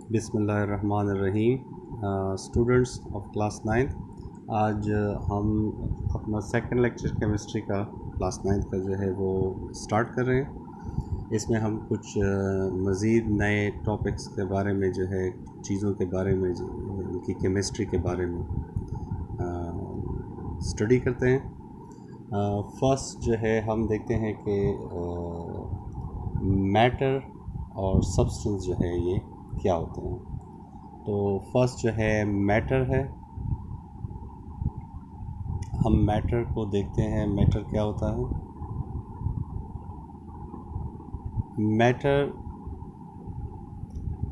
बिस्मिल्लाहिर्रहमानिर्रहीम। Students of class 9, आज हम अपना सेकंड लेक्चर केमिस्ट्री का क्लास 9 का जो है वो स्टार्ट कर रहे हैं। इसमें हम कुछ मज़ीद नए टॉपिक्स के बारे में जो है चीज़ों के बारे में उनकी केमिस्ट्री के बारे में स्टडी करते हैं। फर्स्ट जो है हम देखते हैं कि मैटर और सब्सटेंस जो है ये क्या होते हैं। तो फर्स्ट जो है मैटर है। हम मैटर को देखते हैं, मैटर क्या होता है। Matter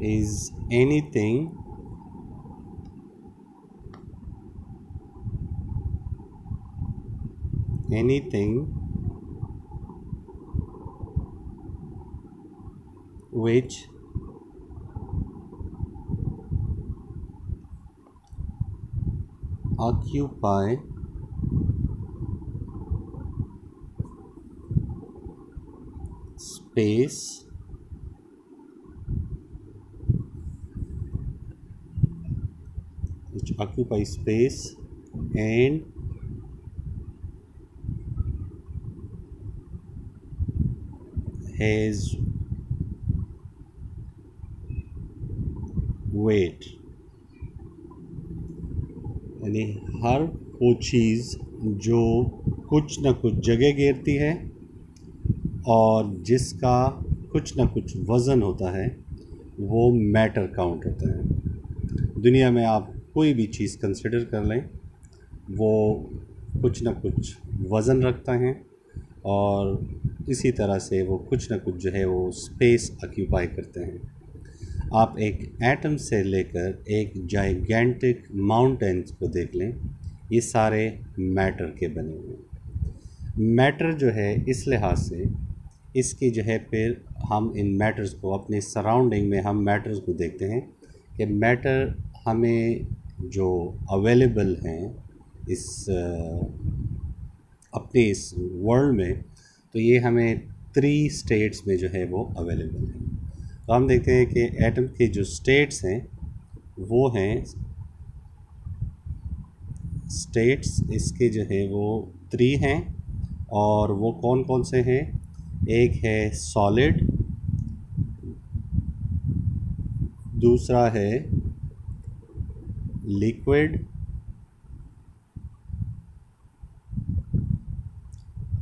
is anything which occupy space and has weight। यानी हर वो चीज़ जो कुछ न कुछ जगह घेरती है और जिसका कुछ न कुछ वज़न होता है वो मैटर काउंट होता है। दुनिया में आप कोई भी चीज़ कंसिडर कर लें, वो कुछ न कुछ वज़न रखता है और इसी तरह से वो कुछ न कुछ जो है वो स्पेस ऑक्यूपाई करते हैं। आप एक एटम से लेकर एक जाइगेंटिक माउंटेन्स को देख लें, ये सारे मैटर के बने हुए हैं। मैटर जो है इस लिहाज से इसकी जो है फिर हम इन मैटर्स को अपने सराउंडिंग में हम मैटर्स को देखते हैं कि मैटर हमें जो अवेलेबल हैं इस अपने इस वर्ल्ड में, तो ये हमें 3 स्टेट्स में जो है वो अवेलेबल है। तो हम देखते हैं कि एटम के जो स्टेट्स हैं वो हैं स्टेट्स इसके जो है वो 3 हैं और वो कौन कौन से हैं। एक है सॉलिड, दूसरा है लिक्विड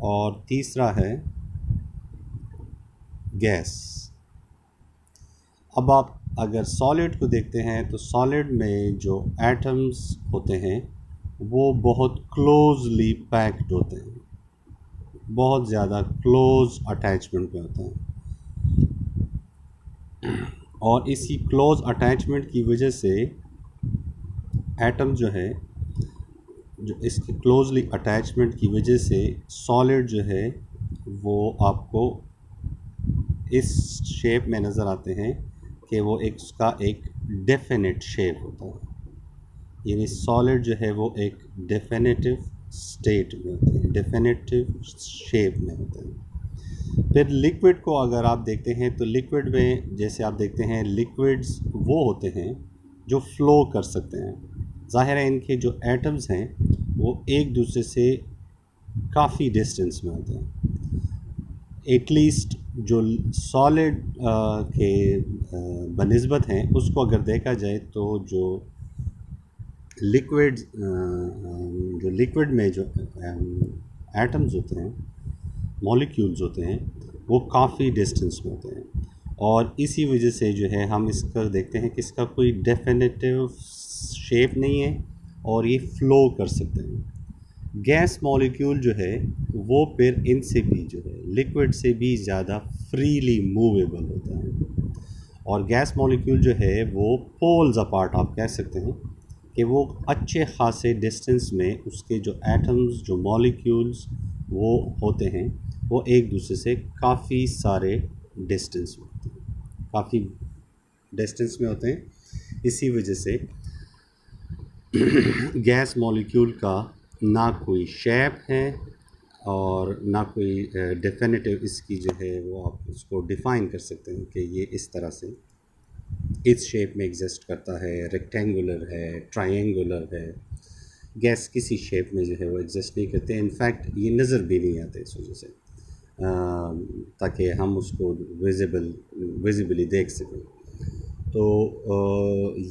और तीसरा है गैस। अब आप अगर सॉलिड को देखते हैं तो सॉलिड में जो एटम्स होते हैं वो बहुत क्लोजली पैक्ड होते हैं, बहुत ज़्यादा क्लोज अटैचमेंट में होते हैं और इसी क्लोज अटैचमेंट की वजह से एटम जो है जो इसके क्लोजली अटैचमेंट की वजह से सॉलिड जो है वो आपको इस शेप में नज़र आते हैं कि वो एक उसका एक डेफिनेट शेप होता है। यानी सॉलिड जो है वो एक डेफिनेटिव स्टेट में होते हैं, डेफिनेटिव शेप में होते हैं। फिर लिक्विड को अगर आप देखते हैं तो लिक्विड में जैसे आप देखते हैं लिक्विड्स वो होते हैं जो फ़्लो कर सकते हैं। ज़ाहिर है इनके जो एटम्स हैं वो एक दूसरे से काफ़ी डिस्टेंस में होते हैं। एटलीस्ट जो सॉलिड के बनिस्बत हैं उसको अगर देखा जाए तो जो लिक्विड में जो एटम्स होते हैं, मॉलिक्यूल्स होते हैं, वो काफ़ी डिस्टेंस में होते हैं और इसी वजह से जो है हम इसका देखते हैं कि इसका कोई डेफिनेटिव शेप नहीं है और ये फ़्लो कर सकते हैं। गैस मॉलिक्यूल जो है वो फिर इनसे भी जो है लिक्विड से भी ज़्यादा फ्रीली मूवेबल होता है और गैस मॉलिक्यूल जो है वो पोल्स अपार्ट आप कह सकते हैं कि वो अच्छे खासे डिस्टेंस में उसके जो एटम्स जो मॉलिक्यूल्स वो होते हैं वो एक दूसरे से काफ़ी सारे डिस्टेंस में होते हैं, काफ़ी डिस्टेंस में होते हैं। इसी वजह से गैस मॉलिक्यूल का ना कोई शेप है और ना कोई डेफिनेटिव इसकी जो है वो आप उसको डिफ़ाइन कर सकते हैं कि ये इस तरह से इस शेप में एग्जिस्ट करता है, रेक्टेंगुलर है, ट्रायंगुलर है। गैस किसी शेप में जो है वो एग्जिस्ट नहीं करते, इनफैक्ट ये नज़र भी नहीं आते इस वजह से, ताकि हम उसको विजिबली देख सकें। तो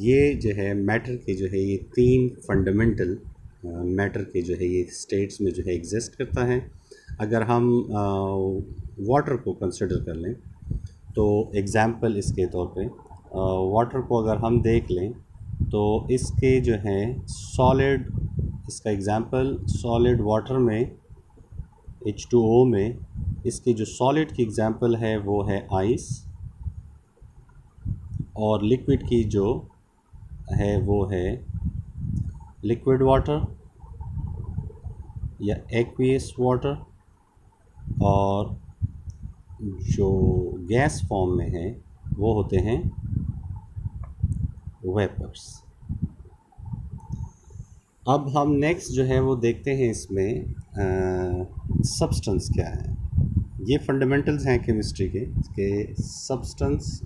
ये जो है मैटर के जो है ये तीन फंडामेंटल मैटर के जो है ये स्टेट्स में जो है एग्जिस्ट करता है। अगर हम वाटर को कंसिडर कर लें तो एग्ज़ाम्पल इसके तौर पे वाटर को अगर हम देख लें तो इसके जो है सॉलिड, इसका एग्ज़ाम्पल सॉलिड वाटर में H2O में इसके जो सॉलिड की एग्ज़ाम्पल है वो है आइस, और लिक्विड की जो है वो है लिक्विड वाटर या एक्वियस वाटर, और जो गैस फॉर्म में है वो होते हैं वेपर्स। अब हम नेक्स्ट जो है वो देखते हैं इसमें सब्सटेंस क्या है। ये फंडामेंटल्स हैं केमिस्ट्री के substance,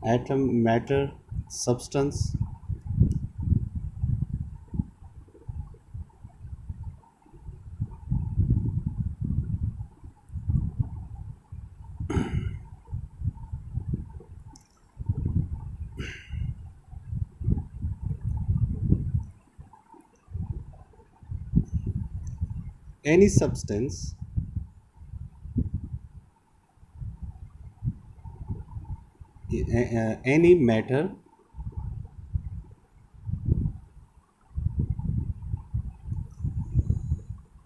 atom, matter, substance. Any substance any matter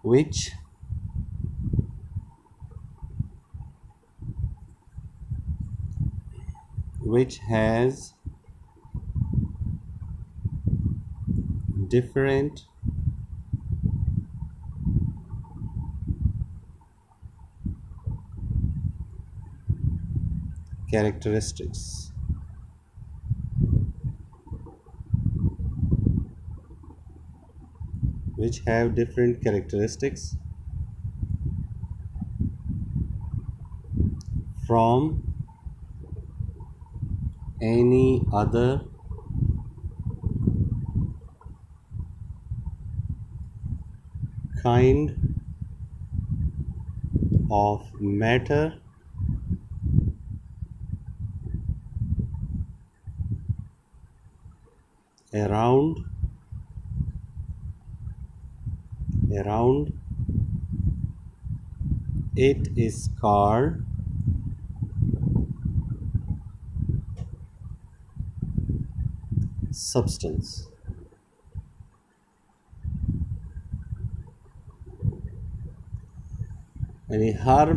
which has different characteristics from any other kind of matter around it is called substance। यानी हर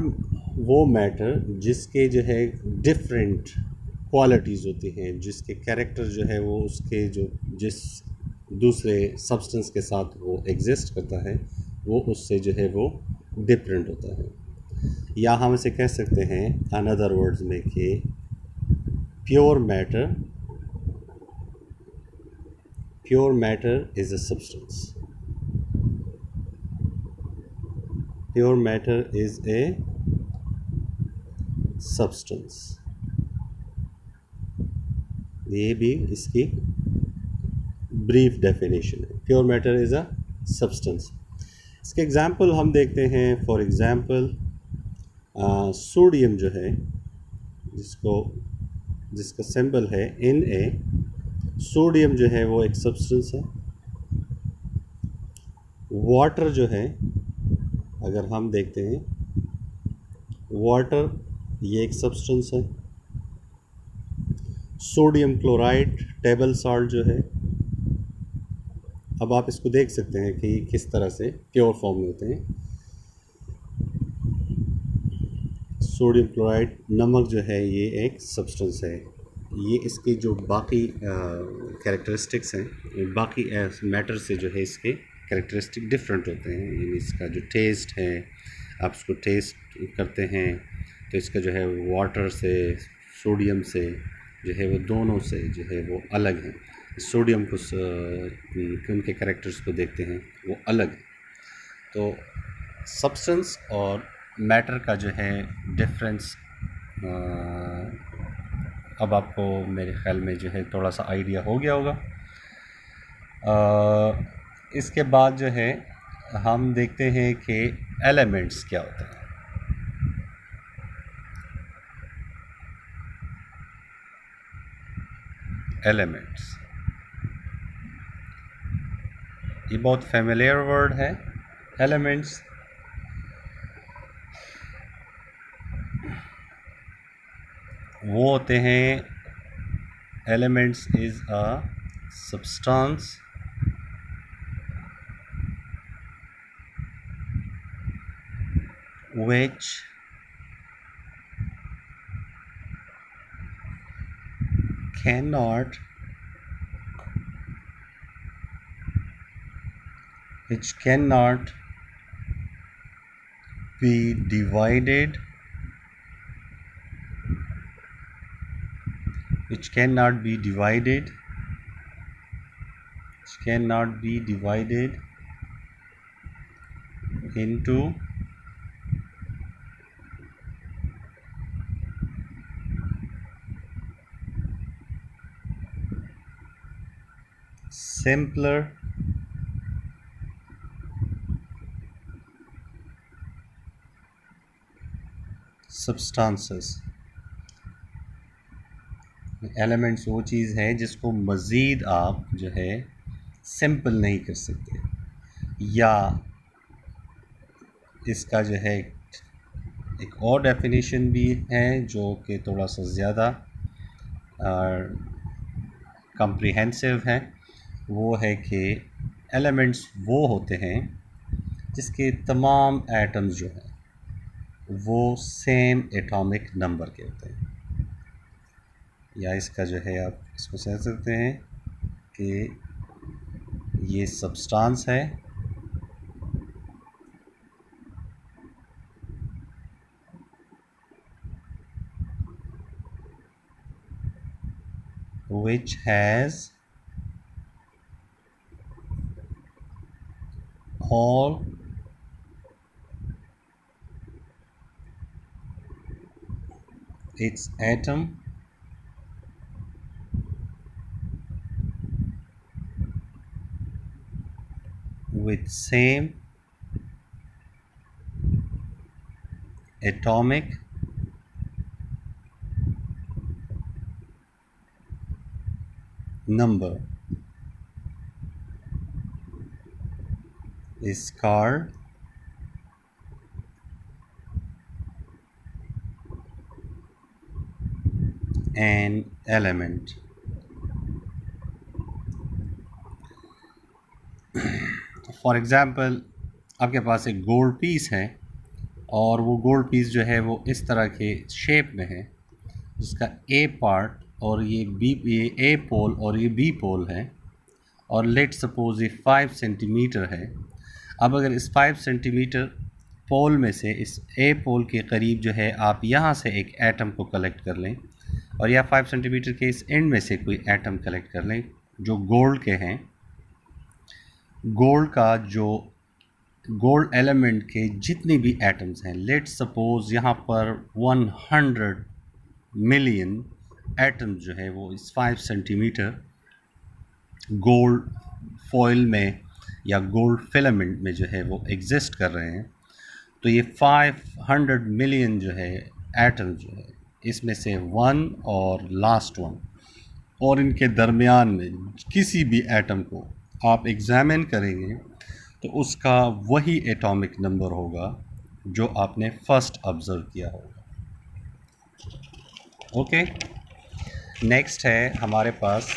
वो मैटर जिसके जो है डिफरेंट क्वालिटीज़ होती हैं, जिसके कैरेक्टर जो है वो उसके जो जिस दूसरे सब्सटेंस के साथ वो एग्जिस्ट करता है वो उससे जो है वो डिफरेंट होता है। या हम इसे कह सकते हैं अनदर वर्ड्स में कि pure matter is a substance. Pure matter is a substance. ये भी इसकी ब्रीफ डेफिनेशन है, pure matter is a substance. इसके एग्जांपल हम देखते हैं। फॉर एग्जांपल सोडियम जो है जिसका सिंबल है Na, सोडियम जो है वो एक सब्सटेंस है। वाटर जो है अगर हम देखते हैं, वाटर ये एक सब्सटेंस है। सोडियम क्लोराइड टेबल सॉल्ट जो है, अब आप इसको देख सकते हैं कि किस तरह से प्योर फॉर्म में होते हैं। सोडियम क्लोराइड नमक जो है ये एक सब्सटेंस है। ये इसके जो बाकी कैरेक्टरिस्टिक्स हैं, बाकी मैटर से जो है इसके कैरेक्टरिस्टिक डिफरेंट होते हैं। यानी इसका जो टेस्ट है, आप इसको टेस्ट करते हैं तो इसका जो है वाटर से, सोडियम से जो है वो दोनों से जो है वो अलग है। सोडियम को उनके कैरेक्टर्स को देखते हैं वो अलग है। तो सब्सटेंस और मैटर का जो है डिफरेंस अब आपको मेरे ख्याल में जो है थोड़ा सा आइडिया हो गया होगा। इसके बाद जो है हम देखते हैं कि एलिमेंट्स क्या होते हैं। एलिमेंट्स, ये बहुत फेमिलियर वर्ड है। एलिमेंट्स वो होते हैं, elements is a substance which cannot be divided, into simpler substances। Elements वो चीज़ है जिसको मज़ीद आप जो है सिंपल नहीं कर सकते, या इसका जो है एक और डेफिनेशन भी है जो कि थोड़ा सा ज़्यादा कम्प्रिहेंसिव है। वो है कि एलिमेंट्स वो होते हैं जिसके तमाम एटम्स जो हैं वो सेम एटॉमिक नंबर के होते हैं, या इसका जो है आप इसको कह सकते हैं कि ये सब्सटेंस है which has all its atom with same atomic number is called an element। For example, आपके पास एक गोल्ड पीस है और वो गोल्ड पीस जो है वो इस तरह के शेप में है, जिसका ए पार्ट और ये ए पोल और ये बी पोल है, और लेट सपोज ये 5 सेंटीमीटर है। अब अगर इस 5 सेंटीमीटर पोल में से इस ए पोल के करीब जो है आप यहाँ से एक एटम को कलेक्ट कर लें, और या 5 सेंटीमीटर के इस एंड में से कोई एटम कलेक्ट कर लें जो गोल्ड के हैं, गोल्ड का जो गोल्ड एलिमेंट के जितने भी एटम्स हैं, लेट सपोज यहाँ पर 100 मिलियन एटम्स जो है वो इस 5 सेंटीमीटर गोल्ड फॉइल में या गोल्ड फिलामेंट में जो है वो एग्जिस्ट कर रहे हैं। तो ये 500 मिलियन जो है एटम जो है, इसमें से वन और लास्ट वन और इनके दरमियान में किसी भी एटम को आप एग्ज़ामिन करेंगे तो उसका वही एटॉमिक नंबर होगा जो आपने फर्स्ट ऑब्ज़र्व किया होगा। ओके, नेक्स्ट है हमारे पास